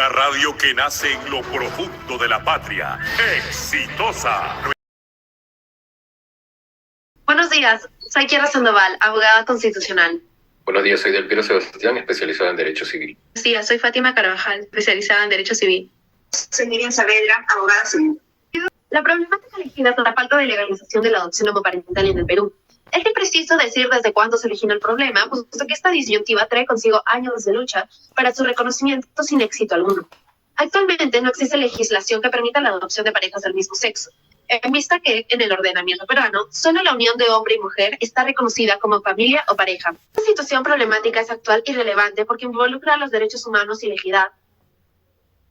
Una radio que nace en lo profundo de la patria. ¡Exitosa! Buenos días, soy Kiara Sandoval, abogada constitucional. Buenos días, soy Del Piero Sebastián, especializada en Derecho Civil. Buenos días, soy Fátima Carvajal, especializada en Derecho Civil. Soy Miriam Saavedra, abogada civil. La problemática elegida por la falta de legalización de la adopción homoparental en el Perú. Es impreciso decir desde cuándo se originó el problema, puesto que esta disyuntiva trae consigo años de lucha para su reconocimiento sin éxito alguno. Actualmente no existe legislación que permita la adopción de parejas del mismo sexo, en vista que, en el ordenamiento peruano, solo la unión de hombre y mujer está reconocida como familia o pareja. Esta situación problemática es actual y relevante porque involucra los derechos humanos y la equidad.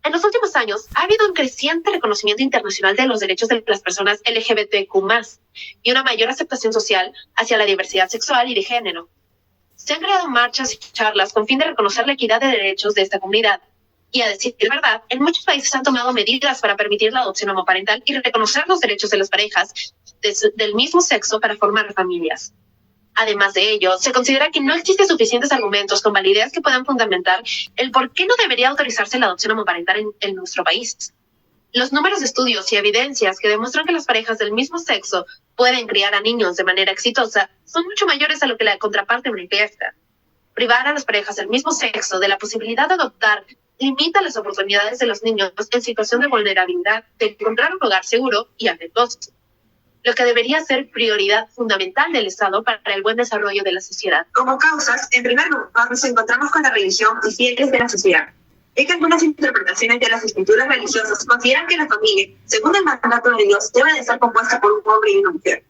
En los últimos años, ha habido un creciente reconocimiento internacional de los derechos de las personas LGBTQ+, y una mayor aceptación social hacia la diversidad sexual y de género. Se han creado marchas y charlas con fin de reconocer la equidad de derechos de esta comunidad. Y a decir verdad, en muchos países han tomado medidas para permitir la adopción homoparental y reconocer los derechos de las parejas del mismo sexo para formar familias. Además de ello, se considera que no existen suficientes argumentos con validez que puedan fundamentar el por qué no debería autorizarse la adopción homoparental en nuestro país. Los números de estudios y evidencias que demuestran que las parejas del mismo sexo pueden criar a niños de manera exitosa son mucho mayores a lo que la contraparte manifiesta. Privar a las parejas del mismo sexo de la posibilidad de adoptar limita las oportunidades de los niños en situación de vulnerabilidad de encontrar un hogar seguro y afectuoso, lo que debería ser prioridad fundamental del Estado para el buen desarrollo de la sociedad. Como causas, en primer lugar, nos encontramos con la religión y fieles de la sociedad. Es que algunas interpretaciones de las escrituras religiosas consideran que la familia, según el mandato de Dios, debe de estar compuesta por un hombre y una mujer.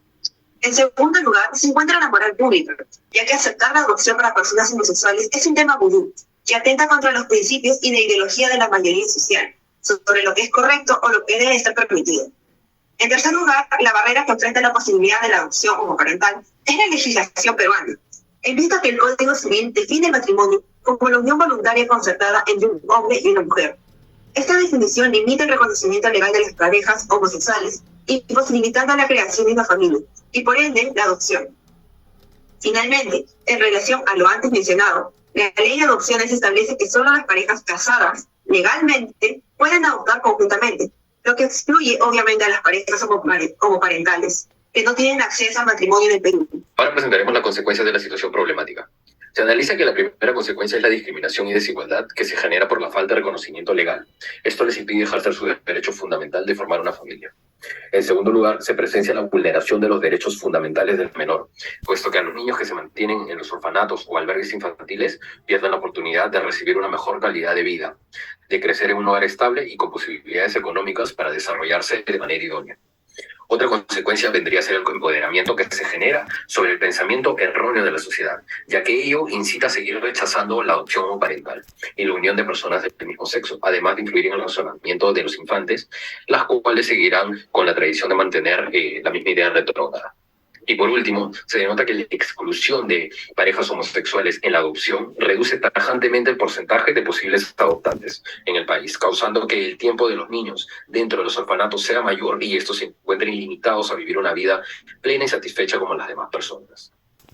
En segundo lugar, se encuentra la moral pública, ya que aceptar la adopción para personas homosexuales es un tema vudú, que atenta contra los principios y la ideología de la mayoría social, sobre lo que es correcto o lo que debe estar permitido. En tercer lugar, la barrera que enfrenta la posibilidad de la adopción homoparental es la legislación peruana, en vista que el Código Civil define el matrimonio como la unión voluntaria concertada entre un hombre y una mujer. Esta definición limita el reconocimiento legal de las parejas homosexuales, imposibilitando la creación de una familia, y por ende, la adopción. Finalmente, en relación a lo antes mencionado, la ley de adopciones establece que solo las parejas casadas, legalmente, pueden adoptar conjuntamente, lo que excluye obviamente a las parejas homoparentales, que no tienen acceso al matrimonio en el Perú. Ahora presentaremos las consecuencias de la situación problemática. Se analiza que la primera consecuencia es la discriminación y desigualdad que se genera por la falta de reconocimiento legal. Esto les impide ejercer su derecho fundamental de formar una familia. En segundo lugar, se presencia la vulneración de los derechos fundamentales del menor, puesto que a los niños que se mantienen en los orfanatos o albergues infantiles pierden la oportunidad de recibir una mejor calidad de vida, de crecer en un hogar estable y con posibilidades económicas para desarrollarse de manera idónea. Otra consecuencia vendría a ser el empoderamiento que se genera sobre el pensamiento erróneo de la sociedad, ya que ello incita a seguir rechazando la adopción homoparental y la unión de personas del mismo sexo, además de influir en el razonamiento de los infantes, las cuales seguirán con la tradición de mantener la misma idea retrógrada. Y por último, se denota que la exclusión de parejas homosexuales en la adopción reduce tajantemente el porcentaje de posibles adoptantes en el país, causando que el tiempo de los niños dentro de los orfanatos sea mayor y estos se encuentren limitados a vivir una vida plena y satisfecha como las demás personas.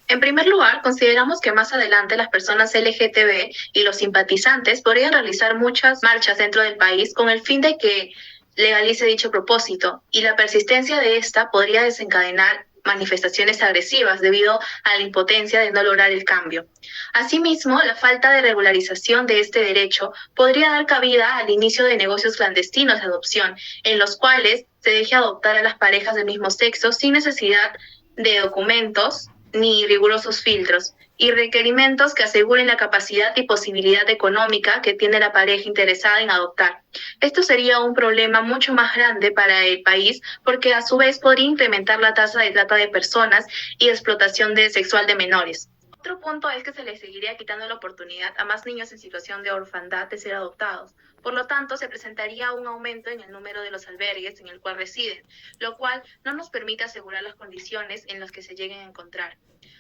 En primer lugar, consideramos que más adelante las personas LGTB y los simpatizantes podrían realizar muchas marchas dentro del país con el fin de que legalice dicho propósito, y la persistencia de esta podría desencadenar manifestaciones agresivas debido a la impotencia de no lograr el cambio. Asimismo, la falta de regularización de este derecho podría dar cabida al inicio de negocios clandestinos de adopción, en los cuales se deje adoptar a las parejas del mismo sexo sin necesidad de documentos ni rigurosos filtros, y requerimientos que aseguren la capacidad y posibilidad económica que tiene la pareja interesada en adoptar. Esto sería un problema mucho más grande para el país porque a su vez podría incrementar la tasa de trata de personas y explotación sexual de menores. Otro punto es que se les seguiría quitando la oportunidad a más niños en situación de orfandad de ser adoptados. Por lo tanto, se presentaría un aumento en el número de los albergues en el cual residen, lo cual no nos permite asegurar las condiciones en las que se lleguen a encontrar.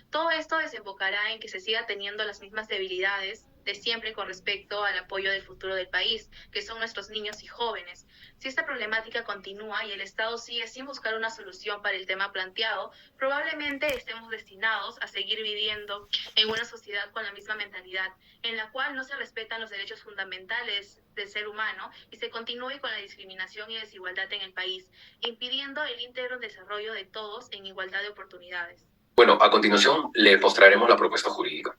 Todo esto desembocará en que se siga teniendo las mismas debilidades de siempre con respecto al apoyo del futuro del país, que son nuestros niños y jóvenes. Si esta problemática continúa y el Estado sigue sin buscar una solución para el tema planteado, probablemente estemos destinados a seguir viviendo en una sociedad con la misma mentalidad, en la cual no se respetan los derechos fundamentales del ser humano y se continúe con la discriminación y desigualdad en el país, impidiendo el íntegro desarrollo de todos en igualdad de oportunidades. Bueno, a continuación le mostraremos la propuesta jurídica.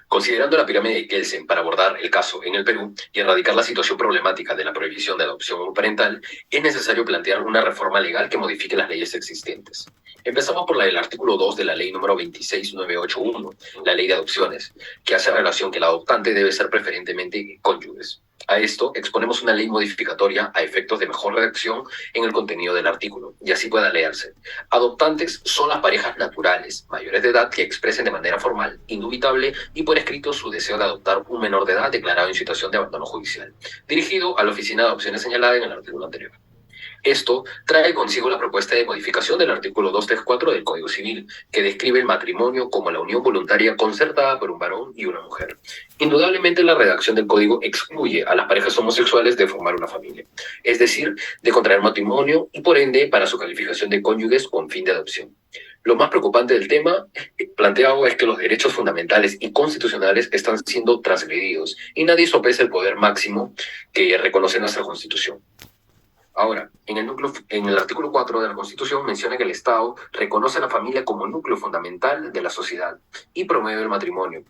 Considerando la pirámide de Kelsen para abordar el caso en el Perú y erradicar la situación problemática de la prohibición de adopción parental, es necesario plantear una reforma legal que modifique las leyes existentes. Empezamos por la del artículo 2 de la ley número 26981, la ley de adopciones, que hace relación que el adoptante debe ser preferentemente cónyuges. A esto exponemos una ley modificatoria a efectos de mejor redacción en el contenido del artículo, y así pueda leerse. Adoptantes son las parejas naturales, mayores de edad, que expresen de manera formal, indubitable y por escrito su deseo de adoptar un menor de edad declarado en situación de abandono judicial, dirigido a la oficina de adopciones señalada en el artículo anterior. Esto trae consigo la propuesta de modificación del artículo 234 del Código Civil, que describe el matrimonio como la unión voluntaria concertada por un varón y una mujer. Indudablemente, la redacción del Código excluye a las parejas homosexuales de formar una familia, es decir, de contraer matrimonio y, por ende, para su calificación de cónyuges con fin de adopción. Lo más preocupante del tema planteado es que los derechos fundamentales y constitucionales están siendo transgredidos y nadie sopesa el poder máximo que reconoce nuestra Constitución. Ahora, en el artículo 4 de la Constitución menciona que el Estado reconoce a la familia como núcleo fundamental de la sociedad y promueve el matrimonio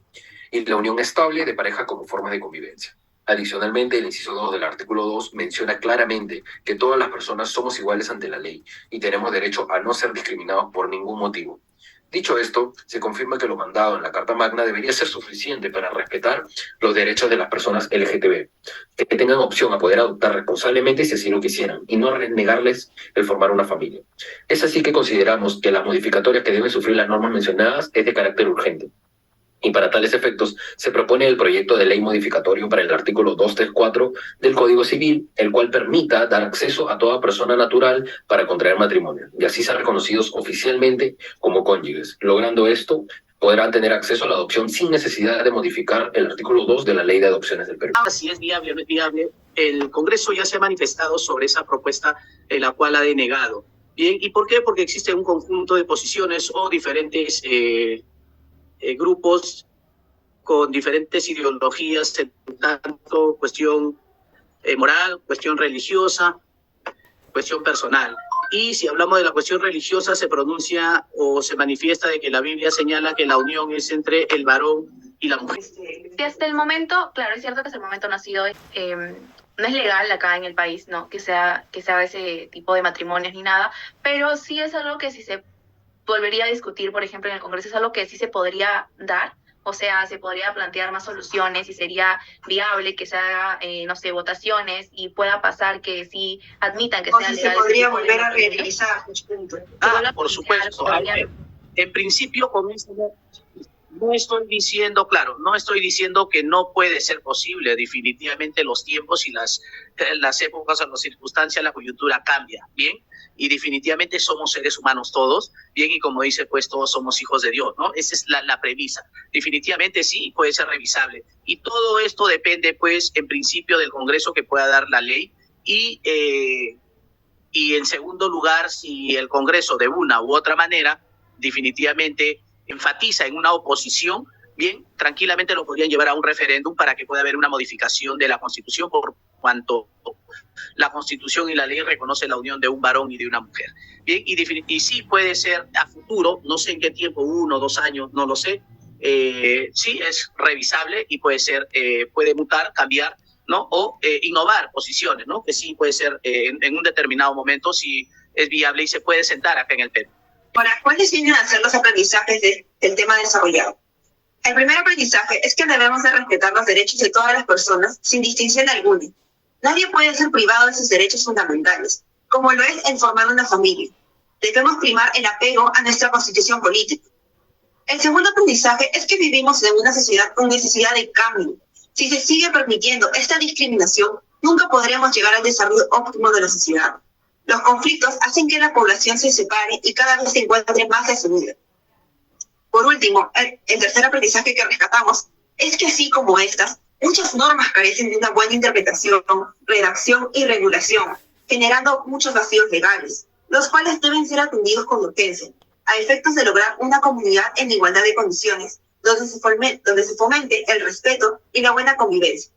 y la unión estable de pareja como forma de convivencia. Adicionalmente, el inciso 2 del artículo 2 menciona claramente que todas las personas somos iguales ante la ley y tenemos derecho a no ser discriminados por ningún motivo. Dicho esto, se confirma que lo mandado en la Carta Magna debería ser suficiente para respetar los derechos de las personas LGTB, que tengan opción a poder adoptar responsablemente si así lo quisieran, y no negarles el formar una familia. Es así que consideramos que las modificatorias que deben sufrir las normas mencionadas es de carácter urgente. Y para tales efectos, se propone el proyecto de ley modificatorio para el artículo 234 del Código Civil, el cual permita dar acceso a toda persona natural para contraer matrimonio, y así ser reconocidos oficialmente como cónyuges. Logrando esto, podrán tener acceso a la adopción sin necesidad de modificar el artículo 2 de la Ley de Adopciones del Perú. Si es viable o no es viable, el Congreso ya se ha manifestado sobre esa propuesta, la cual ha denegado. Bien, ¿y por qué? Porque existe un conjunto de posiciones o diferentes grupos con diferentes ideologías, tanto cuestión moral, cuestión religiosa, cuestión personal. Y si hablamos de la cuestión religiosa, se pronuncia o se manifiesta de que la Biblia señala que la unión es entre el varón y la mujer. Sí, hasta el momento, claro, es cierto que hasta el momento no ha sido, no es legal acá en el país, ¿no? Que sea ese tipo de matrimonios ni nada, pero sí es algo que si se volvería a discutir, por ejemplo, en el Congreso, es algo que sí se podría dar, o sea, se podría plantear más soluciones y sería viable que se haga, no sé, votaciones y pueda pasar que sí admitan que sea legal. O si se podría volver a realizar. Por supuesto. En principio, con esto no estoy diciendo, claro, no estoy diciendo que no puede ser posible. Definitivamente los tiempos y las épocas o las circunstancias, la coyuntura cambia, ¿bien? Y definitivamente somos seres humanos todos, bien, y como dice, pues todos somos hijos de Dios, ¿no? Esa es la premisa. Definitivamente sí, puede ser revisable. Y todo esto depende, pues, en principio del Congreso que pueda dar la ley y en segundo lugar, si el Congreso de una u otra manera definitivamente enfatiza en una oposición, bien, tranquilamente lo podrían llevar a un referéndum para que pueda haber una modificación de la Constitución por cuanto la Constitución y la ley reconoce la unión de un varón y de una mujer. Bien, y sí puede ser a futuro, no sé en qué tiempo, 1 o 2 años, no lo sé, sí es revisable y puede ser, puede mutar, cambiar, ¿no? O innovar posiciones, ¿no? Que sí puede ser en un determinado momento, si es viable y se puede sentar acá en el Perú. Ahora, ¿cuáles vienen a ser los aprendizajes del tema desarrollado? El primer aprendizaje es que debemos de respetar los derechos de todas las personas sin distinción alguna. Nadie puede ser privado de sus derechos fundamentales, como lo es el formar una familia. Debemos primar el apego a nuestra constitución política. El segundo aprendizaje es que vivimos en una sociedad con necesidad de cambio. Si se sigue permitiendo esta discriminación, nunca podremos llegar al desarrollo óptimo de la sociedad. Los conflictos hacen que la población se separe y cada vez se encuentre más desunida. Por último, el tercer aprendizaje que rescatamos Es que así como estas, muchas normas carecen de una buena interpretación, redacción y regulación, generando muchos vacíos legales, los cuales deben ser atendidos con urgencia, a efectos de lograr una comunidad en igualdad de condiciones, donde se fomente el respeto y la buena convivencia.